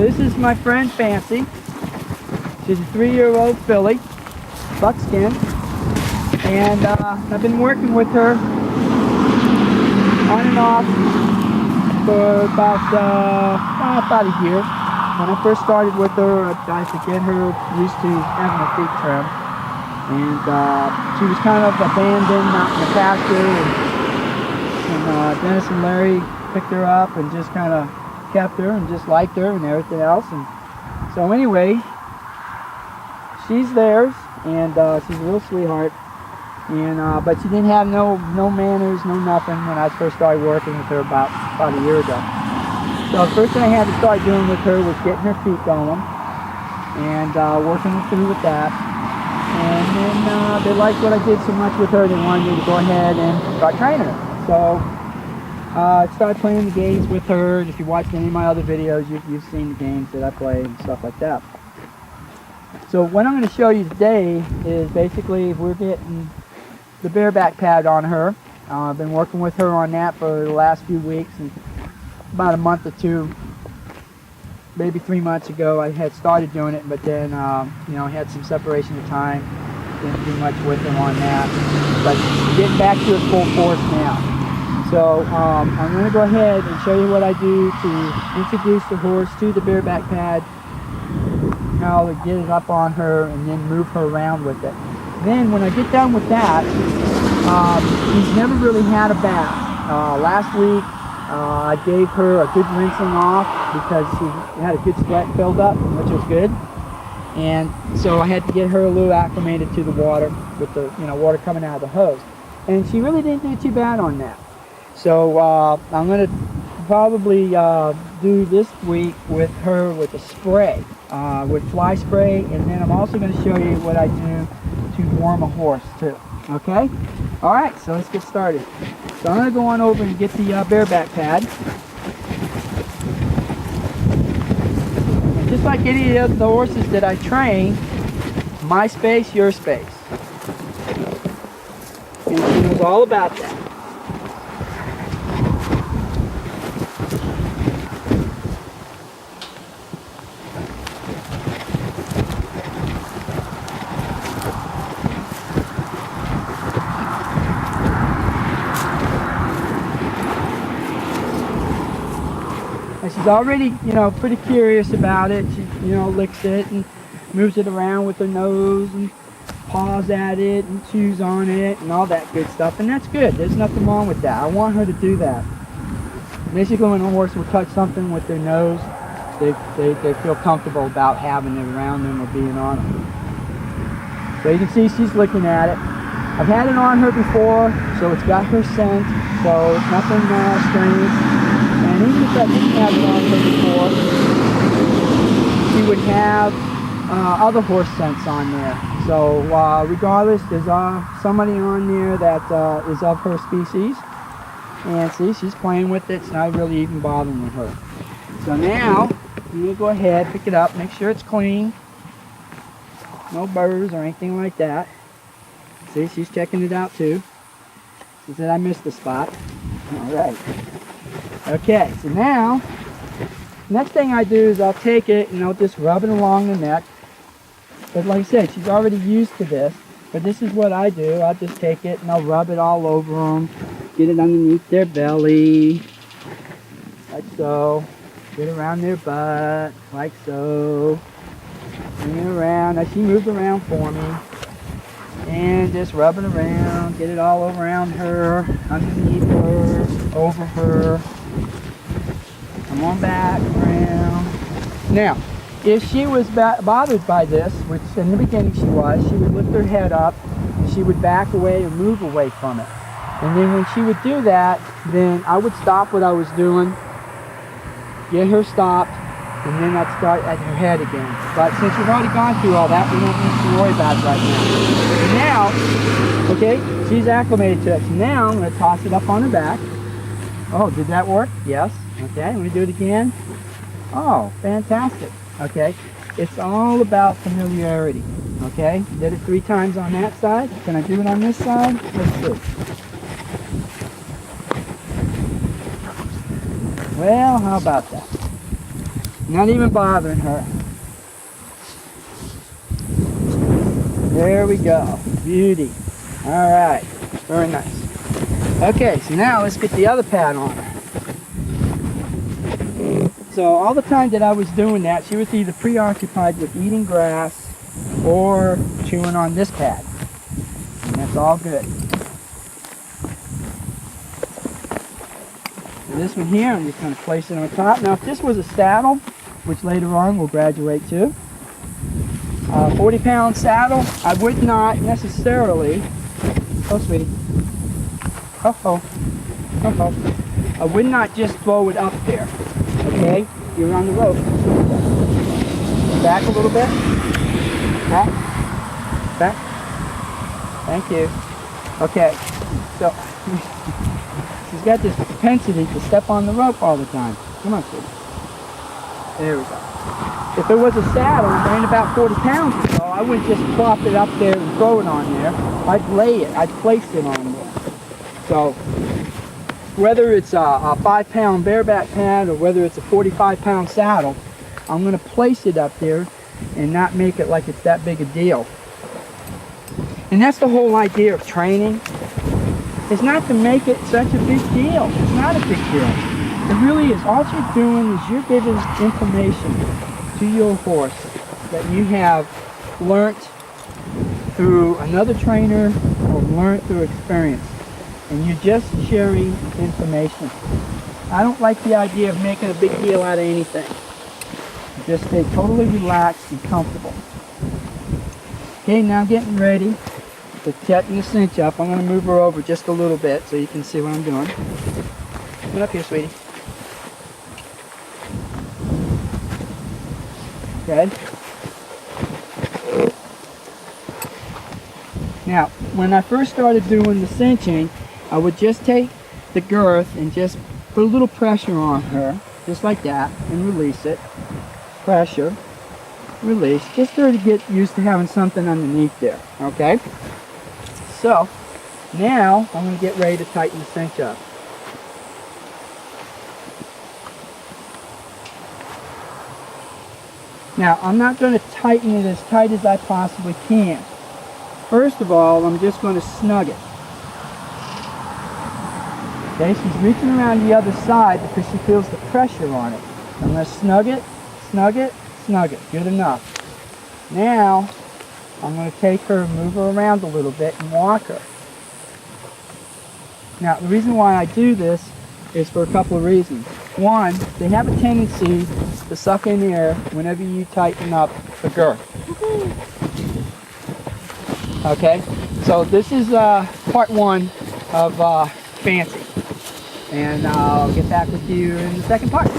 this is my friend Fancy. She's a 3-year-old filly, buckskin, and I've been working with her on and off for about a year. When I first started with her, I had to get her used to having her feet trimmed, and she was kind of abandoned out in the pasture, and Dennis and Larry picked her up and just kind of kept her and just liked her and everything else. And so anyway, she's theirs, and she's a real sweetheart. And but she didn't have no manners, no nothing when I first started working with her about a year ago. So the first thing I had to start doing with her was getting her feet going and working her through with that. And then they liked what I did so much with her, they wanted me to go ahead and start training her. So I started playing the games with her, and if you watched any of my other videos, you've seen the games that I play and stuff like that. So what I'm going to show you today is basically we're getting the bareback pad on her. I've been working with her on that for the last few weeks, and about a month or two, maybe 3 months ago, I had started doing it, but then you know, I had some separation of time, didn't do much with her on that, but getting back to it full force now. So I'm going to go ahead and show you what I do to introduce the horse to the bareback pad, how to get it up on her, and then move her around with it. Then when I get done with that, she's never really had a bath. Last week I gave her a good rinsing off because she had a good sweat buildup, which was good. And so I had to get her a little acclimated to the water with the water coming out of the hose. And she really didn't do too bad on that. So I'm going to probably do this week with her with a spray, with fly spray, and then I'm also going to show you what I do to warm a horse too. Okay? Alright, so let's get started. So I'm going to go on over and get the bareback pad. And just like any of the horses that I train, my space, your space. And she knows all about that. She's already, pretty curious about it. She, licks it and moves it around with her nose and paws at it and chews on it and all that good stuff. And that's good. There's nothing wrong with that. I want her to do that. Basically, when a horse will touch something with their nose, they feel comfortable about having it around them or being on them. So you can see she's looking at it. I've had it on her before, so it's got her scent, so it's nothing strange. And even if I didn't have it on her before, she would have other horse scents on there. So regardless, there's somebody on there that is of her species. And see, she's playing with it. It's not really even bothering her. So now, I'm going to go ahead, pick it up, make sure it's clean. No burrs or anything like that. See, she's checking it out too. She said I missed the spot. Alright. Okay, so now, next thing I do is I'll take it and I'll just rub it along the neck. But like I said, she's already used to this. But this is what I do. I'll just take it and I'll rub it all over them. Get it underneath their belly. Like so. Get around their butt. Like so. Bring it around. Now she moves around for me. And just rub it around. Get it all around her. Underneath her. Over her. Come on back, around. Now, if she was bothered by this, which in the beginning she would lift her head up, and she would back away or move away from it. And then when she would do that, then I would stop what I was doing, get her stopped, and then I'd start at her head again. But since we've already gone through all that, we don't need to worry about it right now. Now, okay, she's acclimated to it. So now I'm going to toss it up on her back. Oh, did that work? Yes. Okay, let me do it again. Oh, fantastic. Okay, it's all about familiarity. Okay, did it 3 times on that side. Can I do it on this side? Let's see. Well, how about that? Not even bothering her. There we go. Beauty. All right. Very nice. Okay, so now let's get the other pad on her. So all the time that I was doing that, she was either preoccupied with eating grass or chewing on this pad. And that's all good. So this one here, I'm just going to place it on top. Now if this was a saddle, which later on we'll graduate to, 40-pound saddle, I would not necessarily, oh sweetie, I would not just throw it up there, okay? You're on the rope. Back a little bit. Back. Back. Thank you. Okay, so she's got this propensity to step on the rope all the time. Come on, sweetie. There we go. If it was a saddle weighing about 40 pounds or so, I wouldn't just plop it up there and throw it on there. I'd lay it. I'd place it on there. So whether it's a 5-pound bareback pad or whether it's a 45-pound saddle, I'm going to place it up there and not make it like it's that big a deal. And that's the whole idea of training. It's not to make it such a big deal. It's not a big deal. It really is. All you're doing is you're giving information to your horse that you have learned through another trainer or learned through experience. And you're just sharing information. I don't like the idea of making a big deal out of anything. Just stay totally relaxed and comfortable. Okay, now getting ready to tighten the cinch up. I'm going to move her over just a little bit so you can see what I'm doing. Come up here, sweetie. Okay. Now, when I first started doing the cinching, I would just take the girth and just put a little pressure on her, just like that, and release it. Pressure, release, just for her to get used to having something underneath there, okay? So, now I'm going to get ready to tighten the cinch up. Now, I'm not going to tighten it as tight as I possibly can. First of all, I'm just going to snug it. Okay, she's reaching around the other side because she feels the pressure on it. I'm going to snug it, snug it, snug it. Good enough. Now, I'm going to take her and move her around a little bit and walk her. Now, the reason why I do this is for a couple of reasons. One, they have a tendency to suck in air whenever you tighten up the girth. Okay, so this is part one of Fancy. And I'll get back with you in the second part.